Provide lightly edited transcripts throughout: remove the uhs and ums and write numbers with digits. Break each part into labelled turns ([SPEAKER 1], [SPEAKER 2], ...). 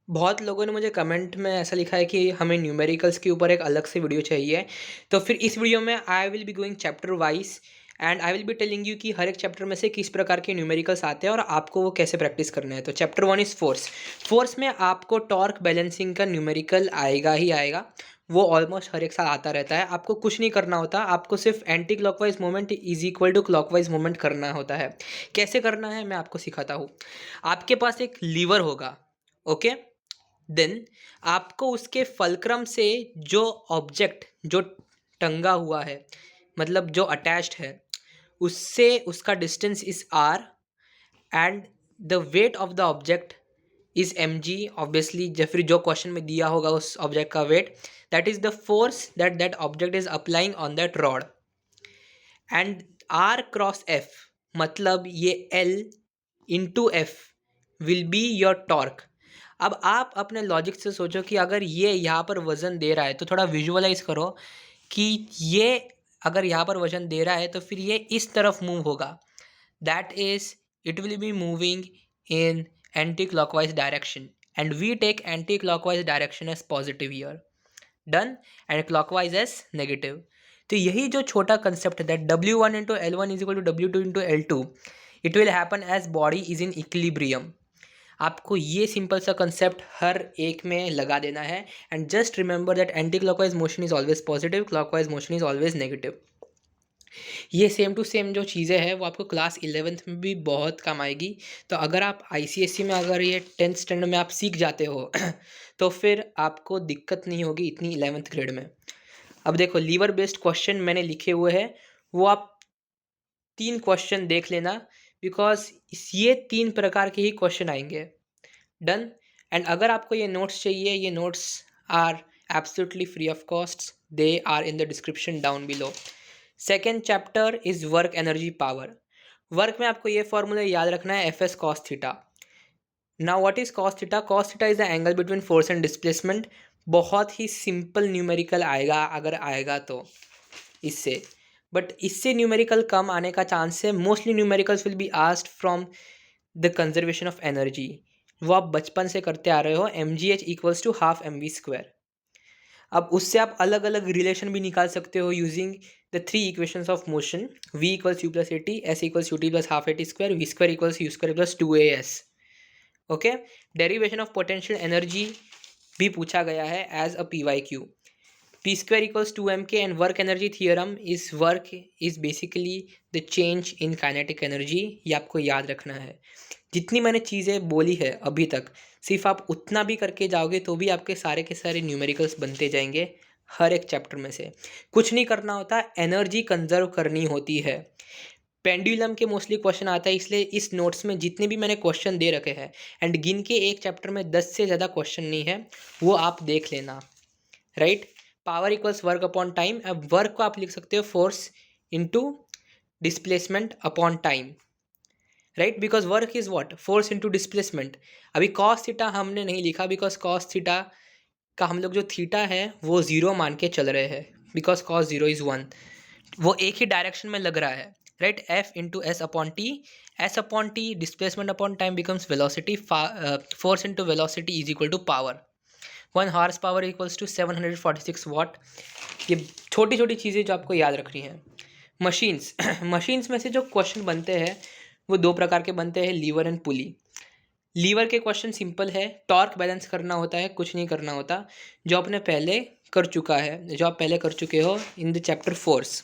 [SPEAKER 1] बहुत लोगों ने मुझे कमेंट में ऐसा लिखा है कि हमें न्यूमेरिकल्स के ऊपर एक अलग से वीडियो चाहिए। तो फिर इस वीडियो में आई will be going chapter wise and I will be telling you कि हर एक चैप्टर में से किस प्रकार के न्यूमेरिकल्स आते हैं और आपको वो कैसे प्रैक्टिस करना है। तो चैप्टर 1 इज़ फोर्स। फोर्स में आपको टॉर्क बैलेंसिंग का न्यूमेरिकल आएगा ही आएगा। वो ऑलमोस्ट हर एक साल आता रहता है। आपको कुछ नहीं करना होता, आपको सिर्फ anti clockwise movement is equal to clockwise movement करना होता है। कैसे करना है मैं आपको सिखाता हूँ। आपके पास एक लीवर होगा, ओके। देन आपको उसके फलक्रम से जो ऑब्जेक्ट जो टंगा हुआ है, मतलब जो अटैच्ड है, उससे उसका distance is R and the weight of the object is M G. Obviously जब फिर जो क्वेश्चन में दिया होगा उस ऑब्जेक्ट का weight, that is the force that that object is applying on that rod. And R cross F, मतलब ये L into F will be your torque. अब आप अपने लॉजिक से सोचो कि अगर ये यहाँ पर वज़न दे रहा है, तो थोड़ा विजुअलाइज करो कि ये अगर यहाँ पर वज़न दे रहा है तो फिर ये इस तरफ मूव होगा। That is it will be moving in anti clockwise direction and we take anti clockwise direction as positive here, done, and clockwise as negative. तो यही जो छोटा कंसेप्ट है that W one into L one is equal to W two into L two, it will happen as body is in equilibrium. आपको ये simple सा concept हर एक में लगा देना है and just remember that anti clockwise motion is always positive, clockwise motion is always negative. ये same to same जो चीज़ें हैं वो आपको क्लास 11th में भी बहुत काम आएगी। तो अगर आप आईसीएसई में अगर ये 10th स्टैंडर्ड में आप सीख जाते हो तो फिर आपको दिक्कत नहीं होगी इतनी 11th ग्रेड में। अब देखो, लीवर बेस्ड क्वेश्चन मैंने लिखे हुए हैं, वो आप 3 क्वेश्चन देख लेना, बिकॉज ये 3 प्रकार के ही क्वेश्चन आएंगे, डन। एंड अगर आपको ये नोट्स चाहिए, ये notes are absolutely free of cost, they are in the description down below. Second chapter is work energy power. Work में आपको ये फॉर्मूला याद रखना है, F S cos theta. Now what is cos theta? Cos theta is the angle between force and displacement. बहुत ही simple numerical आएगा अगर आएगा तो इससे, बट इससे न्यूमेरिकल कम आने का चांस है। Mostly numericals will be asked from the conservation of energy. वो आप बचपन से करते आ रहे हो, M G H equals to half M V square. अब उससे आप अलग अलग रिलेशन भी निकाल सकते हो using the 3 equations of motion, v equals u plus a t, s equals u t plus half a t square, v square equals u square plus 2as। Okay, derivation of potential energy भी पूछा गया है as a P Y Q. P square equals 2mk and work energy theorem is work is basically the change in kinetic energy. ये आपको याद रखना है। जितनी मैंने चीज़ें बोली है अभी तक, सिर्फ आप उतना भी करके जाओगे तो भी आपके सारे के सारे न्यूमेरिकल्स बनते जाएंगे हर एक चैप्टर में से। कुछ नहीं करना होता, एनर्जी कंजर्व करनी होती है। पेंडुलम के मोस्टली क्वेश्चन आता है, इसलिए इस नोट्स में जितने भी मैंने क्वेश्चन दे रखे हैं, एंड गिन के एक चैप्टर में 10 से ज़्यादा क्वेश्चन नहीं है, वो आप देख लेना, right. Power equals work upon time. अब वर्क को आप लिख सकते हो force into displacement upon time, right, because work is what, force into displacement. अभी कॉस थीटा हमने नहीं लिखा, बिकॉज कॉस थीटा का हम लोग जो थीटा है वो ज़ीरो मान के चल रहे हैं, बिकॉज कॉस ज़ीरो इज़ 1, वो एक ही डायरेक्शन में लग रहा है, right. F into S upon T, S upon T displacement upon time becomes velocity, force into velocity is equal to power. 1 horse power equals to 746 watt. ये छोटी छोटी चीज़ें जो आपको याद रखनी है। मशीन्स मशीन्स में से जो क्वेश्चन बनते हैं वो 2 प्रकार के बनते हैं, लीवर एंड पुली। लीवर के क्वेश्चन सिंपल है, टॉर्क बैलेंस करना होता है, कुछ नहीं करना होता, जो आपने पहले कर चुका है, जो आप पहले कर चुके हो इन द चैप्टर फोर्स।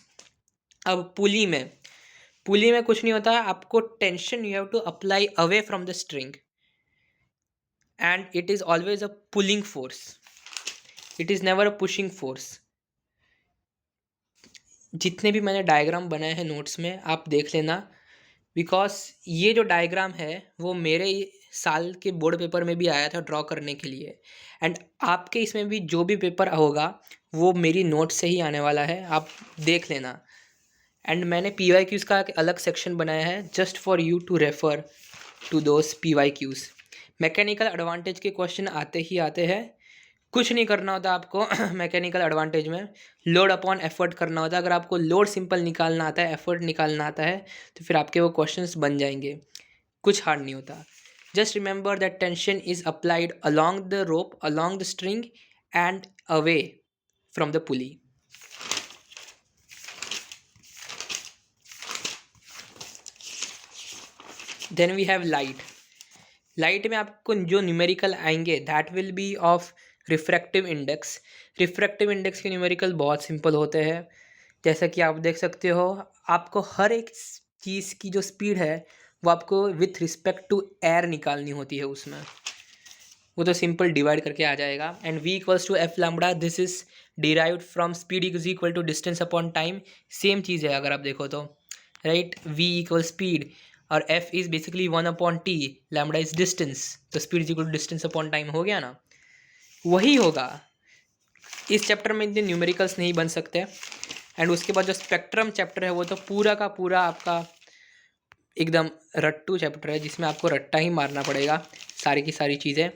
[SPEAKER 1] अब पुली में कुछ नहीं होता, आपको tension you have to apply away from the string and it is always a pulling force, it is never a pushing force. जितने भी मैंने डायग्राम बनाए हैं नोट्स में आप देख लेना, बिकॉज ये जो डायग्राम है वो मेरे साल के बोर्ड पेपर में भी आया था ड्रॉ करने के लिए, एंड आपके इसमें भी जो भी पेपर होगा वो मेरी नोट से ही आने वाला है, आप देख लेना। एंड मैंने पी वाई क्यूज़ का एक अलग सेक्शन बनाया है just for you to refer to those P Y Qs. Mechanical advantage के क्वेश्चन आते ही आते हैं, कुछ नहीं करना होता आपको मैकेनिकल एडवांटेज में लोड अपॉन एफर्ट करना होता है। अगर आपको लोड सिंपल निकालना आता है, एफर्ट निकालना आता है, तो फिर आपके वो क्वेश्चंस बन जाएंगे, कुछ हार्ड नहीं होता। Just remember that tension is applied along the rope, along the string, and away from the pulley. Then we have light. Light में आपको जो न्यूमेरिकल आएंगे that will be of refractive index. Refractive index के numerical बहुत simple होते हैं, जैसा कि आप देख सकते हो। आपको हर एक चीज़ की जो स्पीड है वो आपको विथ रिस्पेक्ट टू एयर निकालनी होती है उसमें, वो तो सिंपल डिवाइड करके आ जाएगा। And v equals to F lambda, this is derived from speed is equal to distance upon time. Same चीज़ है अगर आप देखो तो, राइट। v इक्वल स्पीड और f is basically 1/t, lambda is distance, तो speed is equal to distance upon time हो गया ना। वही होगा इस चैप्टर में, इतने न्यूमेरिकल्स नहीं बन सकते। एंड उसके बाद जो स्पेक्ट्रम चैप्टर है वो तो पूरा का पूरा आपका एकदम रट्टू चैप्टर है, जिसमें आपको रट्टा ही मारना पड़ेगा सारी की सारी चीज़ें।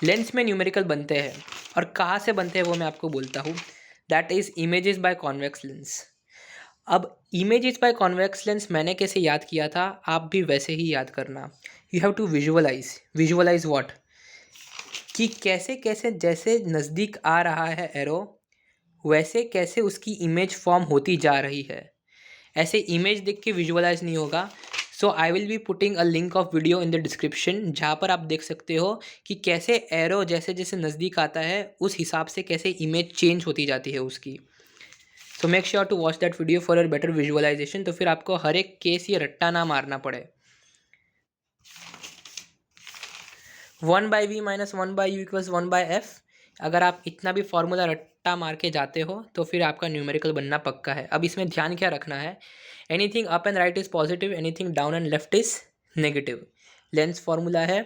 [SPEAKER 1] लेंस में न्यूमेरिकल बनते हैं, और कहाँ से बनते हैं वो मैं आपको बोलता हूँ। That is images by convex lens. अब इमेजेस बाय कॉन्वेक्स लेंस मैंने कैसे याद किया था, आप भी वैसे ही याद करना। You have to visualize what, कि कैसे कैसे जैसे नज़दीक आ रहा है एरो, वैसे कैसे उसकी इमेज फॉर्म होती जा रही है। ऐसे इमेज देख के विजुअलाइज नहीं होगा। So I will be putting a link of video in the description, जहाँ पर आप देख सकते हो कि कैसे एरो जैसे जैसे नज़दीक आता है उस हिसाब से कैसे इमेज चेंज होती जाती है उसकी। So make sure to watch that video for a better visualization, तो फिर आपको हर एक केस ये रट्टा ना मारना पड़े। 1/v minus 1/u equals 1/f। अगर आप इतना भी फॉर्मूला रट्टा मार के जाते हो तो फिर आपका न्यूमेरिकल बनना पक्का है। अब इसमें ध्यान क्या रखना है, anything up and right is positive, anything down and left is negative. Lens formula है,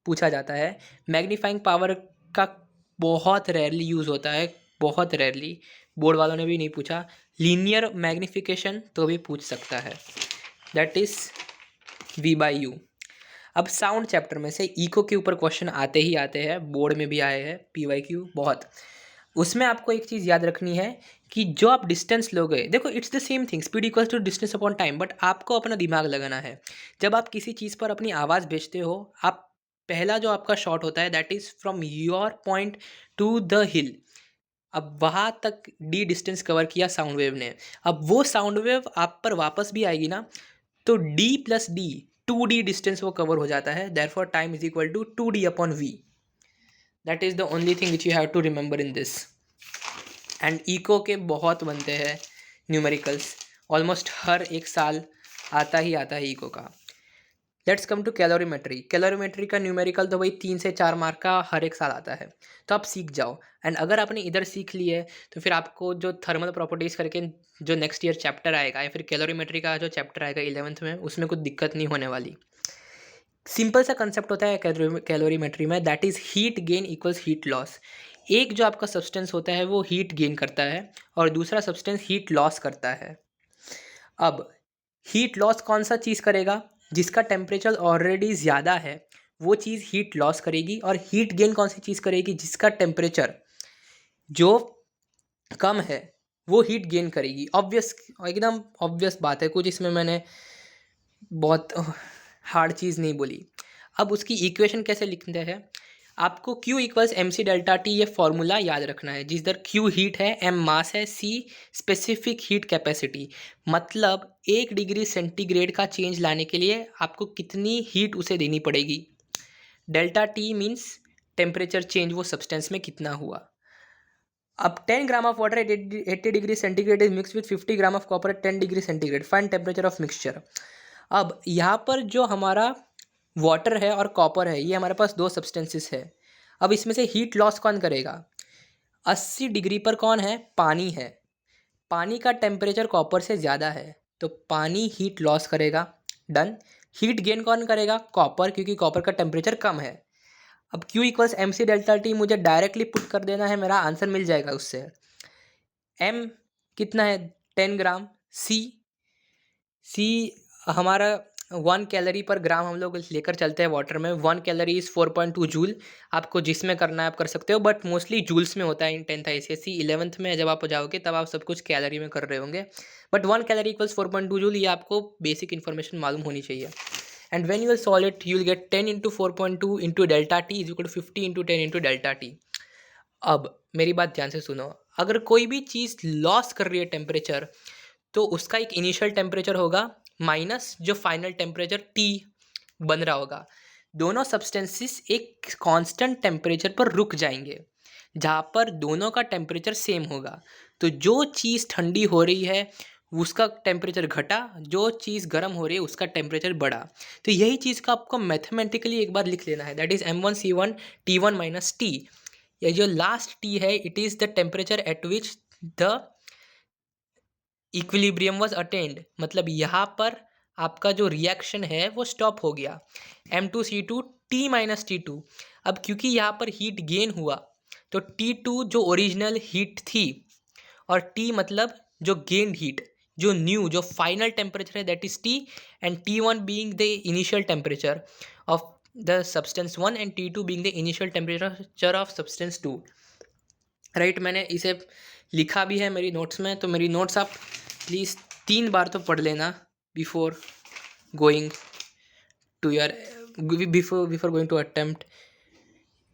[SPEAKER 1] पूछा जाता है। मैग्नीफाइंग पावर का बहुत रेयरली यूज़ होता है, बहुत रेयरली, बोर्ड वालों ने भी नहीं पूछा। लीनियर मैग्नीफिकेशन तो भी पूछ सकता है, दैट इज़ v/u। अब साउंड चैप्टर में से इको के ऊपर क्वेश्चन आते ही आते हैं, बोर्ड में भी आए हैं, PYQ बहुत। उसमें आपको एक चीज़ याद रखनी है कि जो आप डिस्टेंस लोगे, देखो it's the same thing, speed equals to distance upon time, but आपको अपना दिमाग लगाना है। जब आप किसी चीज़ पर अपनी आवाज़ भेजते हो, आप पहला जो आपका शॉट होता है that is from your point two the हिल। अब वहाँ तक d डिस्टेंस कवर किया साउंड वेव ने। अब वो साउंड वेव आप पर वापस भी आएगी ना, तो d plus d 2d distance वो कवर हो जाता है। Therefore time is equal to 2d upon v। That is the only thing which you have to remember in this. And echo के बहुत बनते हैं न्यूमेरिकल्स, ऑलमोस्ट हर एक साल आता ही आता है इको का। Let's come to calorimetry. Calorimetry का न्यूमेरिकल तो भाई 3 से 4 मार्क का हर एक साल आता है, तो आप सीख जाओ। एंड अगर आपने इधर सीख ली है तो फिर आपको जो थर्मल प्रॉपर्टीज़ करके जो नेक्स्ट ईयर चैप्टर आएगा, या फिर कैलोरीमेट्री का जो चैप्टर आएगा 11th में, उसमें कुछ दिक्कत नहीं होने वाली। सिंपल सा कंसेप्ट होता है कैलोरीमेट्री में, that is heat gain equals heat loss. एक जो आपका सब्सटेंस होता है वो हीट गेन करता है, और दूसरा सब्सटेंस हीट लॉस करता है। अब हीट लॉस कौन सा चीज़ करेगा, जिसका टेम्परेचर ऑलरेडी ज़्यादा है वो चीज़ हीट लॉस करेगी, और हीट गेन कौन सी चीज़ करेगी, जिसका टेम्परेचर जो कम है वो हीट गेन करेगी। ऑब्वियस, एकदम ऑब्वियस बात है, कुछ इसमें मैंने बहुत हार्ड चीज़ नहीं बोली। अब उसकी इक्वेशन कैसे लिखते हैं, आपको Q equals MC delta T ये फॉर्मूला याद रखना है, जिस दर Q हीट है, M मास है, C स्पेसिफिक हीट कैपेसिटी। मतलब 1 डिग्री सेंटीग्रेड का चेंज लाने के लिए आपको कितनी हीट उसे देनी पड़ेगी। Delta T means temperature change वो सब्सटेंस में कितना हुआ। अब 10 gram of water at 80 degree centigrade is mix with 50 gram of copper at 10 degree centigrade, find temperature of mixture. अब यहाँ पर जो हमारा वाटर है और कॉपर है, ये हमारे पास दो सब्सटेंसेस है। अब इसमें से हीट लॉस कौन करेगा, 80 डिग्री पर कौन है, पानी है। पानी का टेम्परेचर कॉपर से ज़्यादा है, तो पानी हीट लॉस करेगा, डन। हीट गेन कौन करेगा, कॉपर, क्योंकि कॉपर का टेम्परेचर कम है। अब Q equals MC delta T मुझे डायरेक्टली पुट कर देना है, मेरा आंसर मिल जाएगा उससे। M कितना है, 10 ग्राम। C हमारा 1 कैलोरी पर ग्राम हम लोग लेकर चलते हैं वाटर में। 1 कैलोरी इज़ 4.2 जूल। आपको जिसमें करना है आप कर सकते हो, बट मोस्टली जूल्स में होता है इन 10th ICSE। 11th में जब आप जाओगे तब आप सब कुछ कैलोरी में कर रहे होंगे, बट 1 कैलोरी इक्वल्स 4.2 जूल, ये आपको बेसिक इन्फॉर्मेशन मालूम होनी चाहिए। And when you will solve it you will get 10 into 4.2 into delta T is equal to 50 into 10 into delta T. अब मेरी बात ध्यान से सुनो, अगर कोई भी चीज़ लॉस कर रही है टेम्परेचर, तो उसका एक इनिशियल टेम्परेचर होगा माइनस जो फाइनल टेम्परेचर टी बन रहा होगा। दोनों सब्सटेंसेस एक कांस्टेंट टेम्परेचर पर रुक जाएंगे जहाँ पर दोनों का टेम्परेचर सेम होगा। तो जो चीज़ ठंडी हो रही है उसका टेम्परेचर घटा, जो चीज़ गर्म हो रही है उसका टेम्परेचर बढ़ा। तो यही चीज़ का आपको मैथमेटिकली एक बार लिख लेना है, that is M1C1 T1 minus T. ये जो लास्ट टी है it is the temperature at which the equilibrium was attend, मतलब यहाँ पर आपका जो रिएक्शन है वो स्टॉप हो गया। M2C2 T minus T2। अब क्योंकि यहाँ पर हीट गेन हुआ तो T2 जो ओरिजिनल हीट थी और T मतलब जो गेन्ड हीट, जो न्यू जो फाइनल टेम्परेचर है that is T, and T1 being the initial temperature of the substance 1 and T2 being the initial temperature of substance 2। Right, मैंने इसे लिखा भी है मेरी नोट्स में, तो मेरी नोट्स आप प्लीज़ 3 बार तो पढ़ लेना before going to your before going to attempt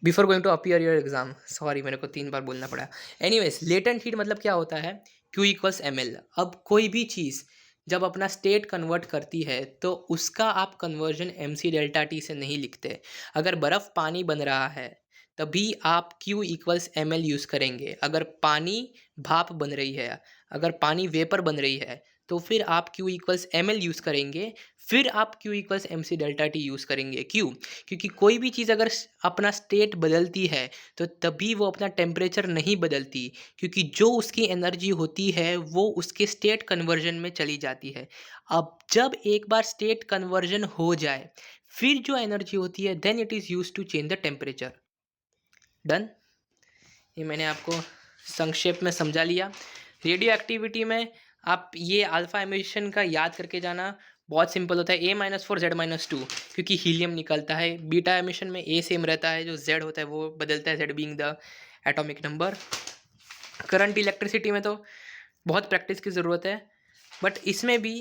[SPEAKER 1] before going to appear your exam. Sorry, मेरे को 3 बार बोलना पड़ा। एनीवेज, लेटेंट हीट मतलब क्या होता है, Q इक्वल्स ml। अब कोई भी चीज़ जब अपना स्टेट कन्वर्ट करती है तो उसका आप कन्वर्जन mc डेल्टा टी से नहीं लिखते। अगर बर्फ़ पानी बन रहा है तभी आप Q इक्वल्स ml यूज़ करेंगे। अगर पानी भाप बन रही है, अगर पानी वेपर बन रही है तो फिर आप Q इक्वल्स ml यूज़ करेंगे, फिर आप Q equals mc delta T use करेंगे। क्यों? क्योंकि कोई भी चीज़ अगर अपना स्टेट बदलती है तो तभी वो अपना टेम्परेचर नहीं बदलती, क्योंकि जो उसकी एनर्जी होती है वो उसके स्टेट कन्वर्जन में चली जाती है। अब जब एक बार स्टेट कन्वर्जन हो जाए फिर जो एनर्जी होती है then it is use to change the temperature. Done, ये मैंने आपको संक्षेप में समझा लिया। रेडियो एक्टिविटी में आप ये अल्फ़ा एमिशन का याद करके जाना, बहुत सिंपल होता है A-4 Z-2, क्योंकि हीलियम निकलता है। बीटा एमिशन में A सेम रहता है, जो Z होता है वो बदलता है, Z being the atomic number. Current electricity में तो बहुत प्रैक्टिस की ज़रूरत है, बट इसमें भी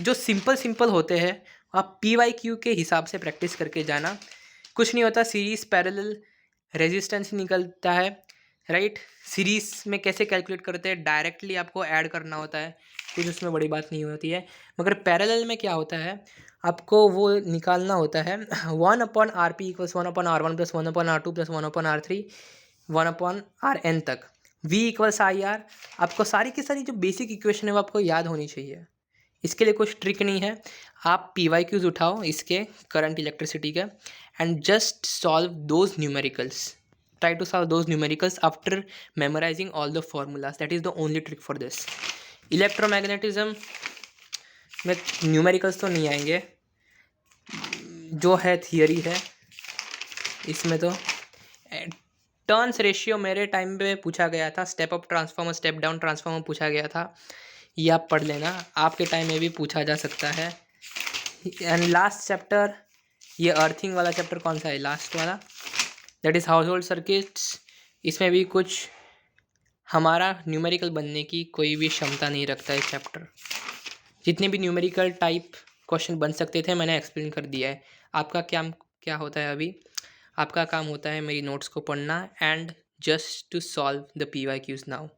[SPEAKER 1] जो सिंपल होते हैं आप PYQ के हिसाब से प्रैक्टिस करके जाना। कुछ नहीं होता, सीरीज़ पैरेलल रेजिस्टेंस निकलता है, राइट। सीरीज़ में कैसे कैलकुलेट करते हैं, डायरेक्टली आपको ऐड करना होता है, कुछ उसमें बड़ी बात नहीं होती है। मगर पैरेलल में क्या होता है, आपको वो निकालना होता है 1/RP equals 1/R1 plus 1/R2 plus 1/R3 1/Rn तक। V equals IR। आपको सारी की सारी जो बेसिक इक्वेशन है वो आपको याद होनी चाहिए। इसके लिए कुछ ट्रिक नहीं है, आप PYQs उठाओ इसके करंट इलेक्ट्रिसिटी के and just solve those numericals. Try to solve those numericals after memorizing all the formulas. That is the only trick for this. Electromagnetism में न्यूमेरिकल्स तो नहीं आएंगे, जो है थियरी है। इसमें तो टर्न्स रेशियो मेरे टाइम पे पूछा गया था, step up transformer step down transformer पूछा गया था, ये आप पढ़ लेना, आपके टाइम में भी पूछा जा सकता है। एंड लास्ट चैप्टर, ये अर्थिंग वाला चैप्टर कौन सा है, लास्ट वाला, that is house hold circuits. इसमें भी कुछ हमारा न्यूमेरिकल बनने की कोई भी क्षमता नहीं रखता है चैप्टर। जितने भी न्यूमेरिकल टाइप क्वेश्चन बन सकते थे मैंने एक्सप्लेन कर दिया है। आपका क्या होता है, अभी आपका काम होता है मेरी नोट्स को पढ़ना and just to solve the PYQs now.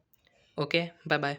[SPEAKER 1] Okay, bye bye.